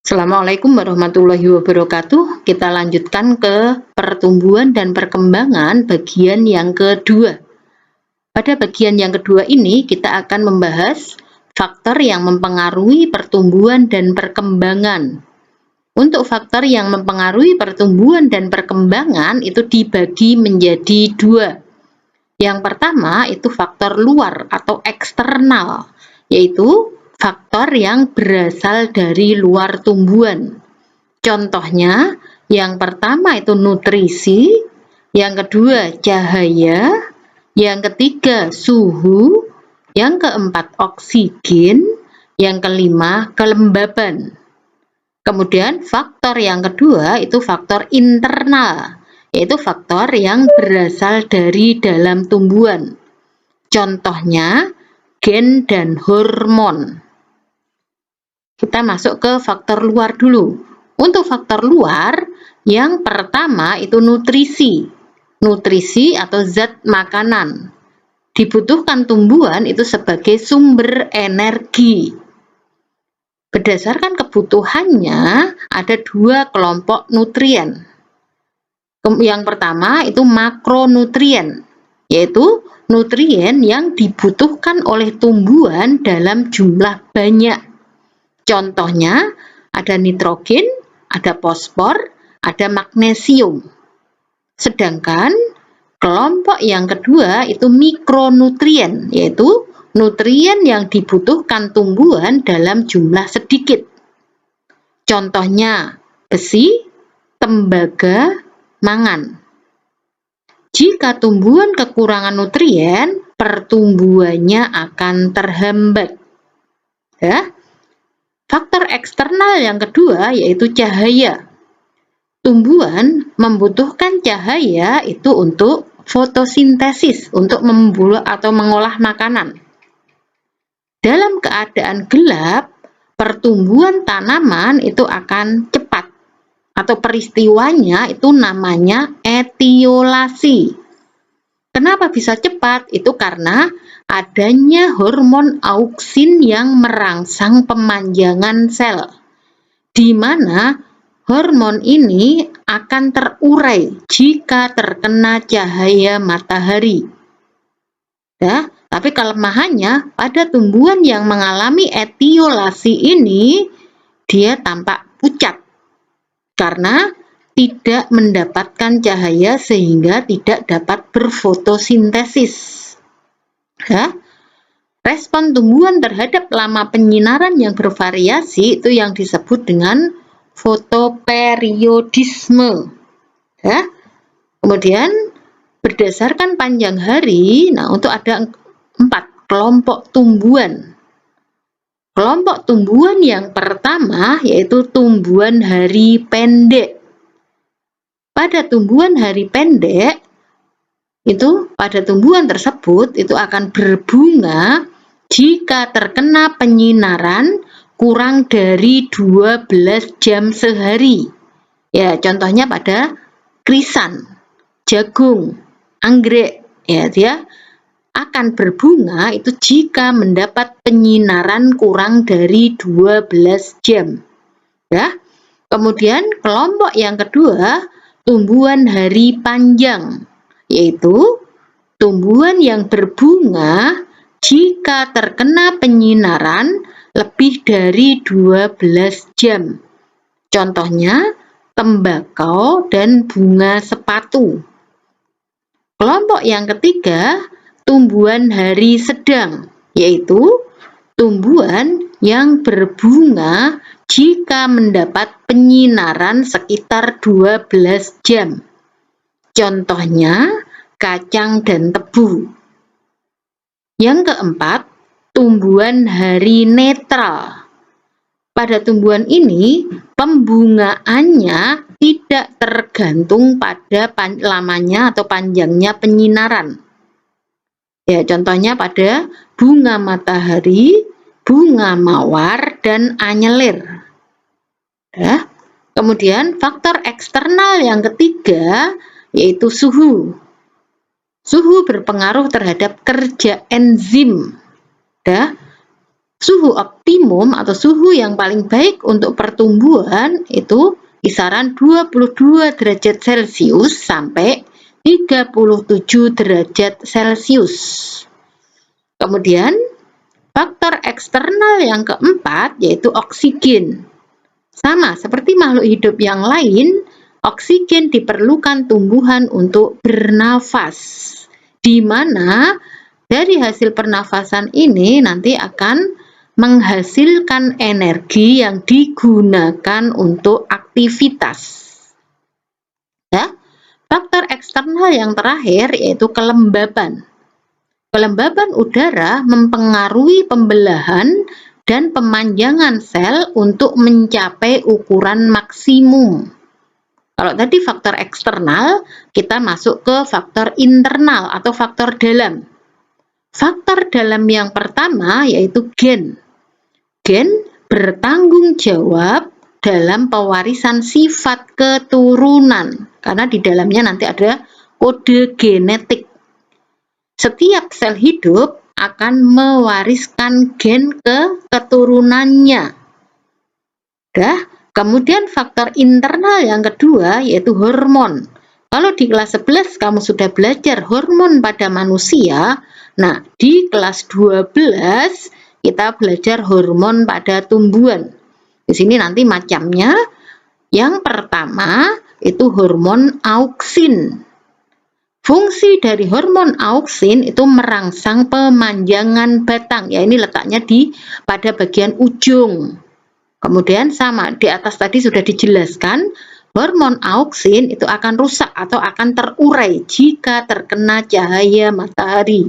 Assalamualaikum warahmatullahi wabarakatuh. Kita lanjutkan ke pertumbuhan dan perkembangan bagian yang kedua. Pada bagian yang kedua ini kita akan membahas faktor yang mempengaruhi pertumbuhan dan perkembangan. Untuk faktor yang mempengaruhi pertumbuhan dan perkembangan itu dibagi menjadi dua. Yang pertama itu faktor luar atau eksternal, yaitu faktor yang berasal dari luar tumbuhan. Contohnya, yang pertama itu nutrisi, yang kedua cahaya, yang ketiga suhu, yang keempat oksigen, yang kelima kelembaban. Kemudian faktor yang kedua itu faktor internal, yaitu faktor yang berasal dari dalam tumbuhan. Contohnya, gen dan hormon. Kita masuk ke faktor luar dulu. Untuk faktor luar, yang pertama itu nutrisi. Nutrisi atau zat makanan. Dibutuhkan tumbuhan itu sebagai sumber energi. Berdasarkan kebutuhannya, ada dua kelompok nutrien. Yang pertama itu makronutrien, yaitu nutrien yang dibutuhkan oleh tumbuhan dalam jumlah banyak. Contohnya ada nitrogen, ada fosfor, ada magnesium. Sedangkan kelompok yang kedua itu mikronutrien, yaitu nutrien yang dibutuhkan tumbuhan dalam jumlah sedikit. Contohnya besi, tembaga, mangan. Jika tumbuhan kekurangan nutrien, pertumbuhannya akan terhambat. Ya. Faktor eksternal yang kedua yaitu cahaya. Tumbuhan membutuhkan cahaya itu untuk fotosintesis, untuk membuat atau mengolah makanan. Dalam keadaan gelap, pertumbuhan tanaman itu akan cepat, atau peristiwanya itu namanya etiolasi. Kenapa bisa cepat? Itu karena adanya hormon auksin yang merangsang pemanjangan sel, di mana hormon ini akan terurai jika terkena cahaya matahari. Ya, tapi kelemahannya pada tumbuhan yang mengalami etiolasi ini, dia tampak pucat karena tidak mendapatkan cahaya sehingga tidak dapat berfotosintesis. Ya. Respon tumbuhan terhadap lama penyinaran yang bervariasi itu yang disebut dengan fotoperiodisme. Ya. Kemudian berdasarkan panjang hari, nah untuk ada 4 kelompok tumbuhan. Kelompok tumbuhan yang pertama yaitu tumbuhan hari pendek. Pada tumbuhan hari pendek, itu pada tumbuhan tersebut itu akan berbunga jika terkena penyinaran kurang dari 12 jam sehari. Ya, contohnya pada krisan, jagung, anggrek, ya dia akan berbunga itu jika mendapat penyinaran kurang dari 12 jam. Ya. Kemudian kelompok yang kedua, tumbuhan hari panjang, yaitu tumbuhan yang berbunga jika terkena penyinaran lebih dari 12 jam. Contohnya tembakau dan bunga sepatu. Kelompok yang ketiga, tumbuhan hari sedang, yaitu tumbuhan yang berbunga jika mendapat penyinaran sekitar 12 jam. Contohnya kacang dan tebu. Yang keempat, tumbuhan hari netral. Pada tumbuhan ini, pembungaannya tidak tergantung pada lamanya atau panjangnya penyinaran. Ya, contohnya pada bunga matahari, bunga mawar, dan anyelir. Ya. Kemudian faktor eksternal yang ketiga yaitu suhu. Suhu berpengaruh terhadap kerja enzim. Ya. Suhu optimum atau suhu yang paling baik untuk pertumbuhan itu kisaran 22 derajat Celcius sampai 37 derajat Celcius. Kemudian faktor eksternal yang keempat yaitu oksigen. Sama seperti makhluk hidup yang lain, oksigen diperlukan tumbuhan untuk bernafas, di mana dari hasil pernafasan ini nanti akan menghasilkan energi yang digunakan untuk aktivitas. Ya, faktor eksternal yang terakhir yaitu kelembaban. Kelembaban udara mempengaruhi pembelahan dan pemanjangan sel untuk mencapai ukuran maksimum. Kalau tadi faktor eksternal, kita masuk ke faktor internal atau faktor dalam. Faktor dalam yang pertama yaitu gen. Gen bertanggung jawab dalam pewarisan sifat keturunan, karena di dalamnya nanti ada kode genetik. Setiap sel hidup akan mewariskan gen ke keturunannya. Kemudian faktor internal yang kedua yaitu hormon. Kalau di kelas 11 kamu sudah belajar hormon pada manusia, nah di kelas 12 kita belajar hormon pada tumbuhan. Di sini nanti macamnya. Yang pertama itu hormon auksin. Fungsi dari hormon auksin itu merangsang pemanjangan batang. Ya, ini letaknya pada bagian ujung. Kemudian sama di atas tadi sudah dijelaskan, hormon auksin itu akan rusak atau akan terurai jika terkena cahaya matahari.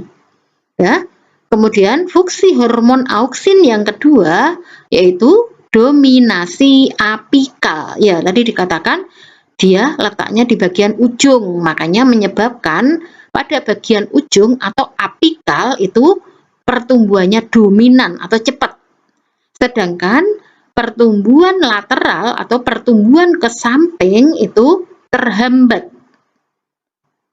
Ya. Kemudian fungsi hormon auksin yang kedua yaitu dominasi apikal. Ya, tadi dikatakan dia letaknya di bagian ujung, makanya menyebabkan pada bagian ujung atau apikal itu pertumbuhannya dominan atau cepat. Sedangkan pertumbuhan lateral atau pertumbuhan ke samping itu terhambat.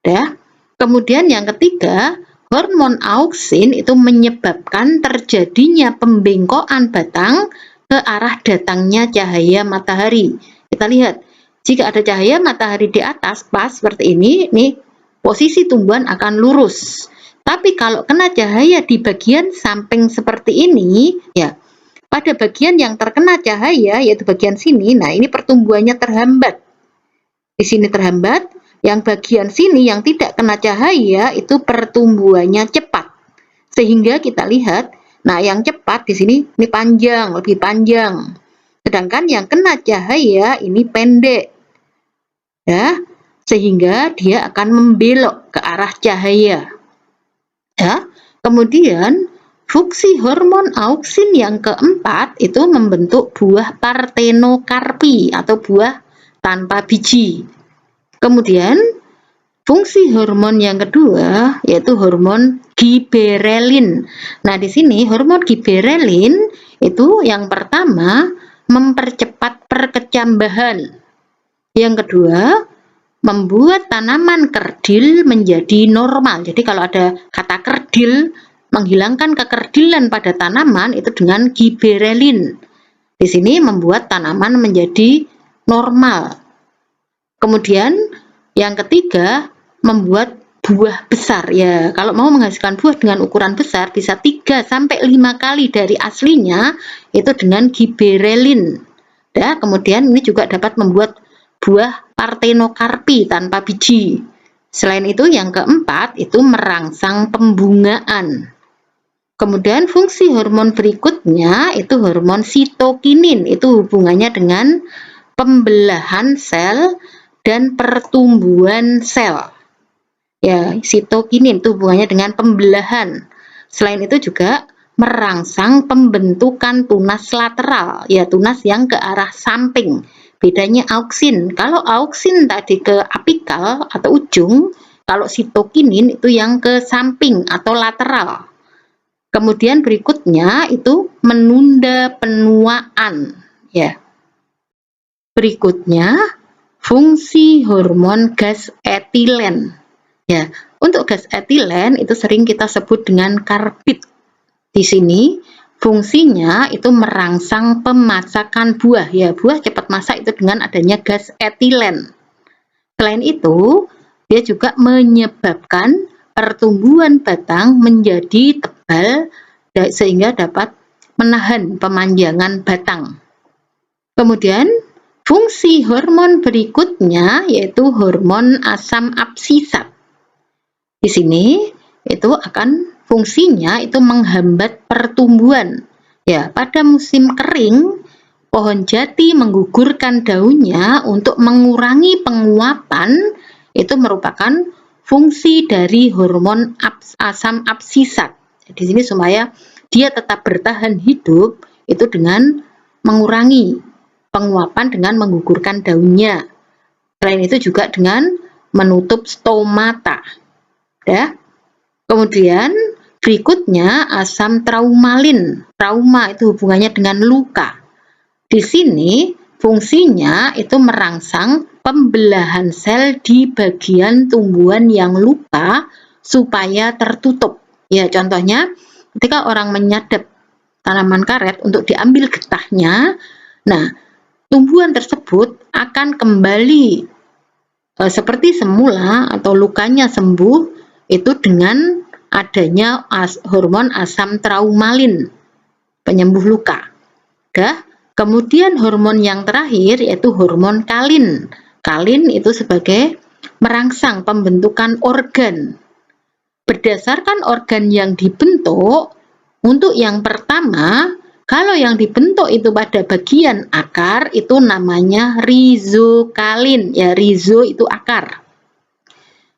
Ya. Kemudian yang ketiga, hormon auksin itu menyebabkan terjadinya pembengkokan batang ke arah datangnya cahaya matahari. Kita lihat, jika ada cahaya matahari di atas pas seperti ini, nih posisi tumbuhan akan lurus. Tapi kalau kena cahaya di bagian samping seperti ini, ya pada bagian yang terkena cahaya yaitu bagian sini, nah ini pertumbuhannya terhambat. Di sini terhambat, yang bagian sini yang tidak kena cahaya itu pertumbuhannya cepat. Sehingga kita lihat, nah yang cepat di sini ini panjang, lebih panjang. Sedangkan yang kena cahaya ini pendek. Ya, sehingga dia akan membelok ke arah cahaya. Ya, kemudian fungsi hormon auksin yang keempat itu membentuk buah partenokarpi atau buah tanpa biji. Kemudian fungsi hormon yang kedua yaitu hormon giberelin. Nah, di sini hormon giberelin itu yang pertama mempercepat perkecambahan. Yang kedua, membuat tanaman kerdil menjadi normal. Jadi kalau ada kata kerdil, menghilangkan kekerdilan pada tanaman itu dengan giberelin. Di sini membuat tanaman menjadi normal. Kemudian yang ketiga, membuat buah besar. Ya, kalau mau menghasilkan buah dengan ukuran besar bisa 3 sampai 5 kali dari aslinya itu dengan giberelin. Ya, kemudian ini juga dapat membuat buah partenokarpi tanpa biji. Selain itu yang keempat itu merangsang pembungaan. Kemudian fungsi hormon berikutnya itu hormon sitokinin, itu hubungannya dengan pembelahan sel dan pertumbuhan sel. Ya, sitokinin itu hubungannya dengan pembelahan. Selain itu juga merangsang pembentukan tunas lateral, ya tunas yang ke arah samping. Bedanya auksin, kalau auksin tadi ke apikal atau ujung, kalau sitokinin itu yang ke samping atau lateral. Kemudian berikutnya itu menunda penuaan, ya. Berikutnya fungsi hormon gas etilen. Ya, untuk gas etilen itu sering kita sebut dengan karbit. Di sini fungsinya itu merangsang pemasakan buah. Ya, buah cepat masak itu dengan adanya gas etilen. Selain itu, dia juga menyebabkan pertumbuhan batang menjadi tebal sehingga dapat menahan pemanjangan batang. Kemudian, fungsi hormon berikutnya yaitu hormon asam absisat. Di sini itu akan fungsinya itu menghambat pertumbuhan. Ya, pada musim kering, pohon jati menggugurkan daunnya untuk mengurangi penguapan. Itu merupakan fungsi dari hormon asam absisat. Di sini supaya dia tetap bertahan hidup itu dengan mengurangi penguapan dengan menggugurkan daunnya. Selain itu juga dengan menutup stomata. Ya. Kemudian berikutnya asam traumalin. Trauma itu hubungannya dengan luka. Di sini fungsinya itu merangsang pembelahan sel di bagian tumbuhan yang luka supaya tertutup. Ya, contohnya ketika orang menyadap tanaman karet untuk diambil getahnya, nah tumbuhan tersebut akan kembali seperti semula atau lukanya sembuh itu dengan adanya hormon asam traumalin, penyembuh luka. Kemudian hormon yang terakhir yaitu hormon kalin. Kalin itu sebagai merangsang pembentukan organ. Berdasarkan organ yang dibentuk, untuk yang pertama, kalau yang dibentuk itu pada bagian akar itu namanya rizokalin. Ya, rizo itu akar.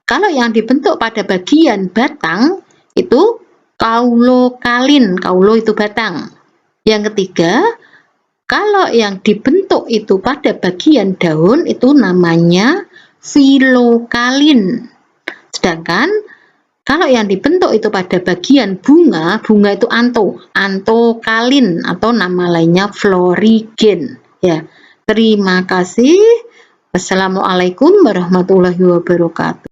Kalau yang dibentuk pada bagian batang itu kaulokalin. Kaulo itu batang. Yang ketiga, kalau yang dibentuk itu pada bagian daun itu namanya filokalin. Sedangkan kalau yang dibentuk itu pada bagian bunga, bunga itu antokalin atau nama lainnya florigen. Ya, terima kasih. Wassalamualaikum warahmatullahi wabarakatuh.